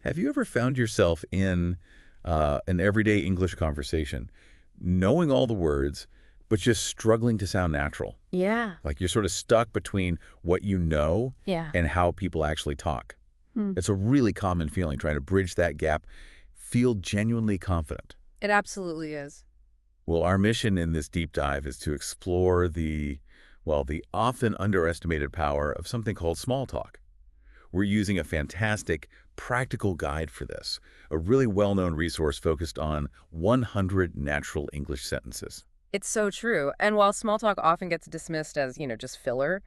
Have you ever found yourself in an everyday English conversation, knowing all the words, but just struggling to sound natural? Yeah. Like you're sort of stuck between what you know Yeah. and how people actually talk. Hmm. It's a really common feeling, trying to bridge that gap, feel genuinely confident. It absolutely is. Well, our mission in this deep dive is to explore the often underestimated power of something called small talk. We're using a fantastic practical guide for this, a really well-known resource focused on 100 natural English sentences. It's so true. And while small talk often gets dismissed as, just filler,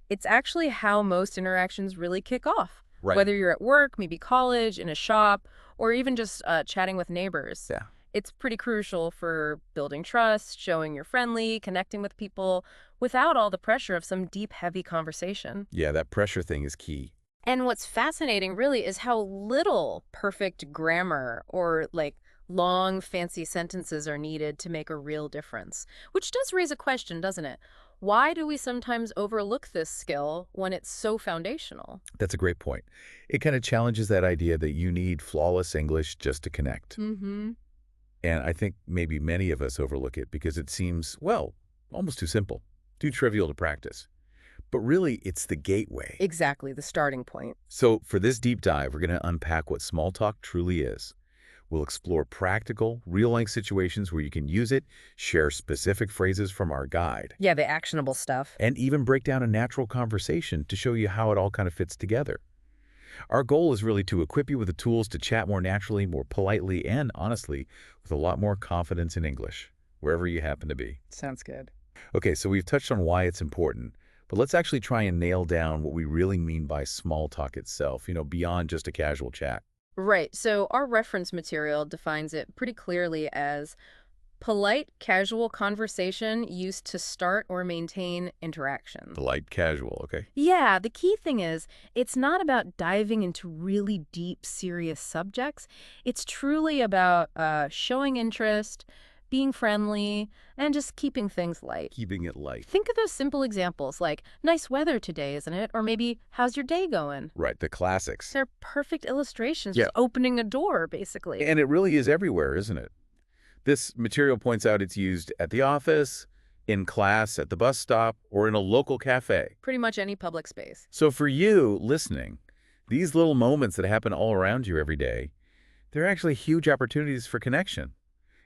it's actually how most interactions really kick off. Right. Whether you're at work, maybe college, in a shop, or even just chatting with neighbors. Yeah. It's pretty crucial for building trust, showing you're friendly, connecting with people without all the pressure of some deep, heavy conversation. Yeah, that pressure thing is key. And what's fascinating really is how little perfect grammar or long, fancy sentences are needed to make a real difference. Which does raise a question, doesn't it? Why do we sometimes overlook this skill when it's so foundational? That's a great point. It kind of challenges that idea that you need flawless English just to connect. Mm-hmm. And I think maybe many of us overlook it because it seems, well, almost too simple, too trivial to practice. But really, it's the gateway. Exactly, the starting point. So for this deep dive, we're going to unpack what small talk truly is. We'll explore practical, real-life situations where you can use it, share specific phrases from our guide, Yeah, the actionable stuff. and even break down a natural conversation to show you how it all kind of fits together. Our goal is really to equip you with the tools to chat more naturally, more politely, and honestly, with a lot more confidence in English, wherever you happen to be. Sounds good. Okay, so we've touched on why it's important, but let's actually try and nail down what we really mean by small talk itself, beyond just a casual chat. Right, so our reference material defines it pretty clearly as polite, casual conversation used to start or maintain interactions. Polite, casual, okay? Yeah, the key thing is, it's not about diving into really deep, serious subjects. It's truly about showing interest, being friendly, and just keeping things light. Keeping it light. Think of those simple examples like, nice weather today, isn't it? Or maybe, how's your day going? Right, the classics. They're perfect illustrations, Yeah. just opening a door, basically. And it really is everywhere, isn't it? This material points out it's used at the office, in class, at the bus stop, or in a local cafe. Pretty much any public space. So for you listening, these little moments that happen all around you every day, they're actually huge opportunities for connection.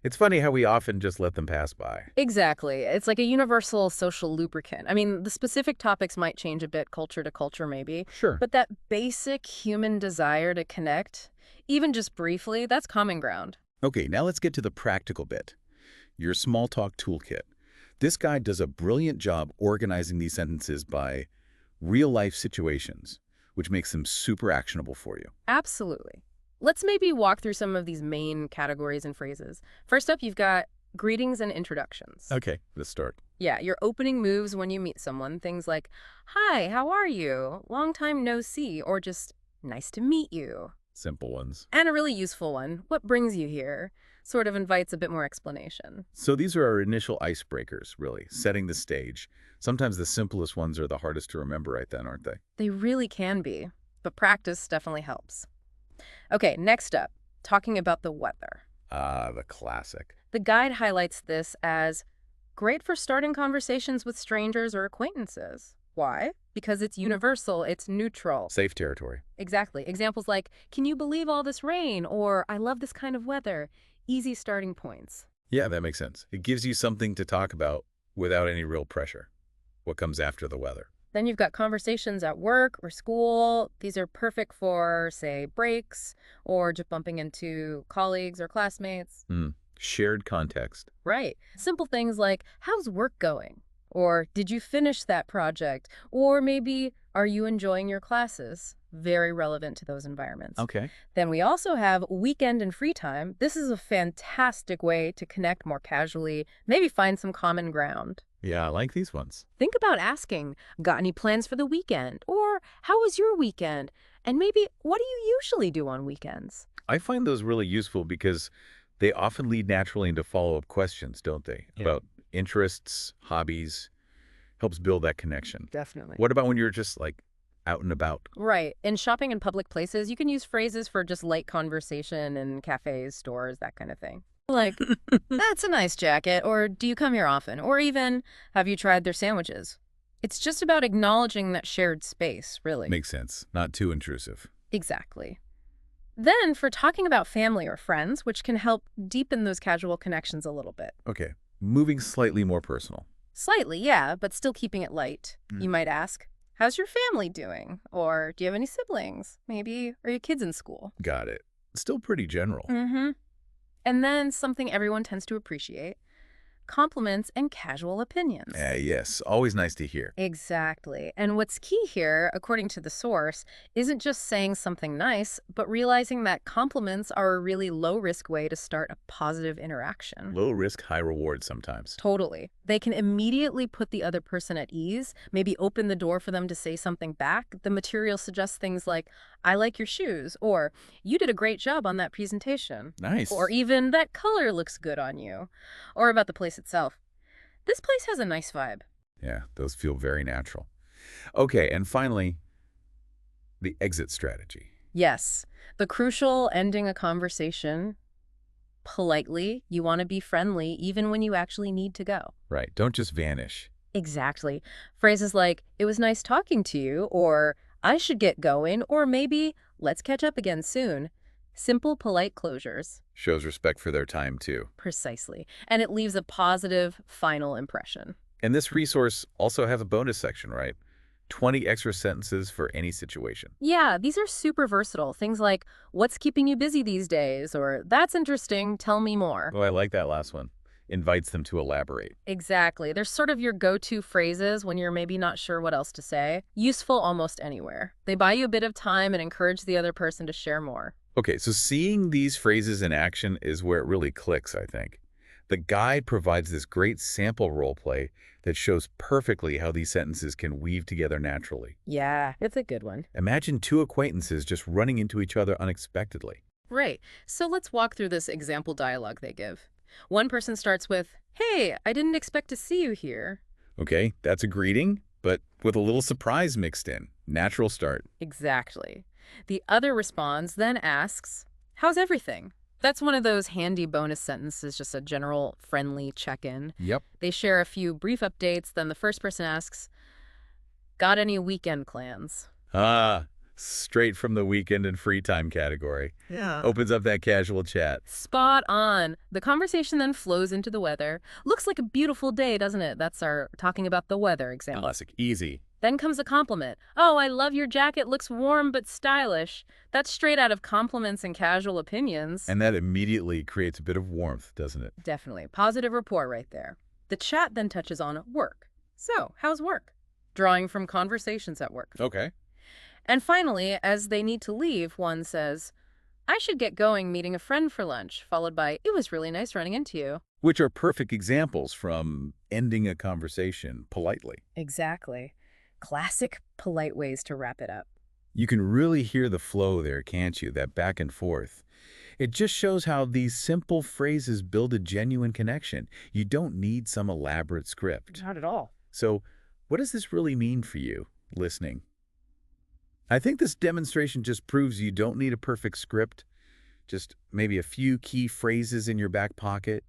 It's funny how we often just let them pass by. Exactly. It's like a universal social lubricant. I mean, the specific topics might change a bit culture to culture, maybe, Sure. but that basic human desire to connect, even just briefly, that's common ground. Okay, now let's get to the practical bit. Your small talk toolkit. This guide does a brilliant job organizing these sentences by real-life situations, which makes them super actionable for you. Absolutely. Let's maybe walk through some of these main categories and phrases. First up, you've got greetings and introductions. Okay, let's start. Yeah, your opening moves when you meet someone. Things like, hi, how are you? Long time no see, or just nice to meet you. Simple ones. And a really useful one, what brings you here? Sort of invites a bit more explanation. So these are our initial icebreakers, really, setting the stage. Sometimes the simplest ones are the hardest to remember right then, aren't they? They really can be, but practice definitely helps. Okay, next up, talking about the weather. Ah, the classic. The guide highlights this as great for starting conversations with strangers or acquaintances. Why? Because it's universal, it's neutral. Safe territory. Exactly. Examples like, can you believe all this rain? Or, I love this kind of weather. Easy starting points. Yeah, that makes sense. It gives you something to talk about without any real pressure. What comes after the weather? Then you've got conversations at work or school. These are perfect for, say, breaks or just bumping into colleagues or classmates. Shared context. Right. Simple things like, how's work going? Or, did you finish that project? Or maybe, are you enjoying your classes? Very relevant to those environments. Okay. Then we also have weekend and free time. This is a fantastic way to connect more casually, maybe find some common ground. Yeah, I like these ones. Think about asking, got any plans for the weekend? Or, how was your weekend? And maybe, what do you usually do on weekends? I find those really useful because they often lead naturally into follow-up questions, don't they? Yeah. About interests, hobbies, helps build that connection. Definitely. What about when you're just like out and about. Right. In shopping in public places, you can use phrases for just light conversation in cafes, stores, that kind of thing. Like, that's a nice jacket, or do you come here often? Or even, have you tried their sandwiches? It's just about acknowledging that shared space, really. Makes sense. Not too intrusive. Exactly. Then, for talking about family or friends, which can help deepen those casual connections a little bit. Okay, moving slightly more personal. Slightly, yeah, but still keeping it light. You might ask, how's your family doing? Or do you have any siblings? Maybe, are your kids in school? Got it. Still pretty general. Mm-hmm. And then something everyone tends to appreciate, compliments and casual opinions. Yes, always nice to hear. Exactly. And what's key here, according to the source, isn't just saying something nice, but realizing that compliments are a really low-risk way to start a positive interaction. Low risk, high reward sometimes. Totally. They can immediately put the other person at ease, maybe open the door for them to say something back. The material suggests things like, I like your shoes, or you did a great job on that presentation. Nice. Or even, that color looks good on you. Or about the place itself. This place has a nice vibe. Yeah, those feel very natural. Okay, and finally, the exit strategy. Yes, the crucial ending a conversation politely. You want to be friendly even when you actually need to go. Right, don't just vanish. Exactly. Phrases like, it was nice talking to you, or I should get going, or maybe let's catch up again soon. Simple, polite closures. Shows respect for their time, too. Precisely. And it leaves a positive final impression. And this resource also has a bonus section, right? 20 extra sentences for any situation. Yeah, these are super versatile. Things like, what's keeping you busy these days? Or, that's interesting, tell me more. Oh, I like that last one. Invites them to elaborate. Exactly. They're sort of your go-to phrases when you're maybe not sure what else to say. Useful almost anywhere. They buy you a bit of time and encourage the other person to share more. Okay, so seeing these phrases in action is where it really clicks, I think. The guide provides this great sample role play that shows perfectly how these sentences can weave together naturally. Yeah, it's a good one. Imagine two acquaintances just running into each other unexpectedly. Right. So let's walk through this example dialogue they give. One person starts with, hey, I didn't expect to see you here. Okay, that's a greeting, but with a little surprise mixed in. Natural start. Exactly. The other responds, then asks, how's everything? That's one of those handy bonus sentences, just a general friendly check-in. Yep. They share a few brief updates, then the first person asks, got any weekend plans? Ah, straight from the weekend and free time category. Yeah. Opens up that casual chat. Spot on. The conversation then flows into the weather. Looks like a beautiful day, doesn't it? That's our talking about the weather example. Classic. Easy. Then comes a compliment. Oh, I love your jacket. Looks warm but stylish. That's straight out of compliments and casual opinions. And that immediately creates a bit of warmth, doesn't it? Definitely. Positive rapport right there. The chat then touches on work. So, how's work? Drawing from conversations at work. Okay. And finally, as they need to leave, one says, I should get going meeting a friend for lunch, followed by, it was really nice running into you. Which are perfect examples from ending a conversation politely. Exactly. Classic, polite ways to wrap it up. You can really hear the flow there, can't you? That back and forth. It just shows how these simple phrases build a genuine connection. You don't need some elaborate script. Not at all. So, what does this really mean for you, listening? I think this demonstration just proves you don't need a perfect script, just maybe a few key phrases in your back pocket,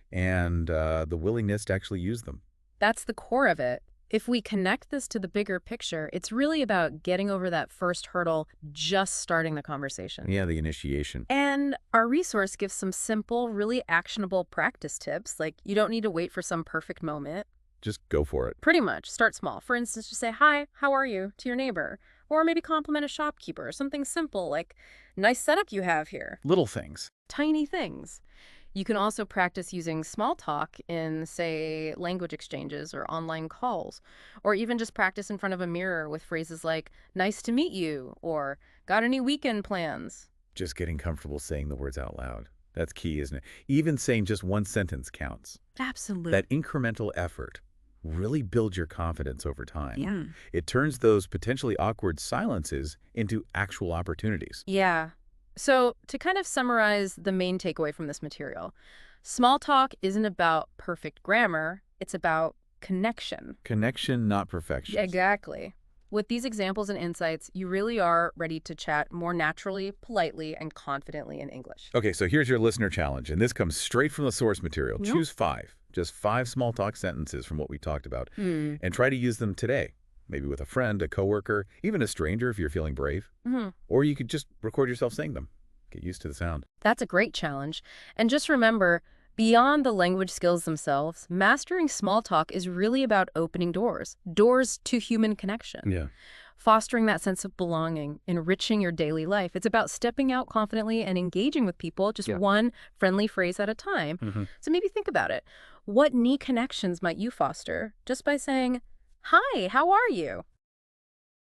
and the willingness to actually use them. That's the core of it. If we connect this to the bigger picture, it's really about getting over that first hurdle, just starting the conversation. Yeah, the initiation. And our resource gives some simple, really actionable practice tips, like you don't need to wait for some perfect moment. Just go for it. Pretty much, start small. For instance, just say, hi, how are you, to your neighbor. Or maybe compliment a shopkeeper, something simple like, nice setup you have here. Little things. Tiny things. You can also practice using small talk in, say, language exchanges or online calls, or even just practice in front of a mirror with phrases like, nice to meet you, or got any weekend plans? Just getting comfortable saying the words out loud. That's key, isn't it? Even saying just one sentence counts. Absolutely. That incremental effort really builds your confidence over time. Yeah. It turns those potentially awkward silences into actual opportunities. Yeah. So to kind of summarize the main takeaway from this material, small talk isn't about perfect grammar. It's about connection. Connection, not perfection. Exactly. With these examples and insights, you really are ready to chat more naturally, politely, and confidently in English. Okay, so here's your listener challenge, and this comes straight from the source material. Yep. Choose five, just five small talk sentences from what we talked about, Hmm. and try to use them today. Maybe with a friend, a coworker, even a stranger if you're feeling brave. Hmm. Or you could just record yourself saying them. Get used to the sound. That's a great challenge. And just remember, beyond the language skills themselves, mastering small talk is really about opening doors to human connection. Yeah. Fostering that sense of belonging, enriching your daily life. It's about stepping out confidently and engaging with people just Yeah. one friendly phrase at a time. Mm-hmm. So maybe think about it. What knee connections might you foster just by saying, "Hi, how are you?"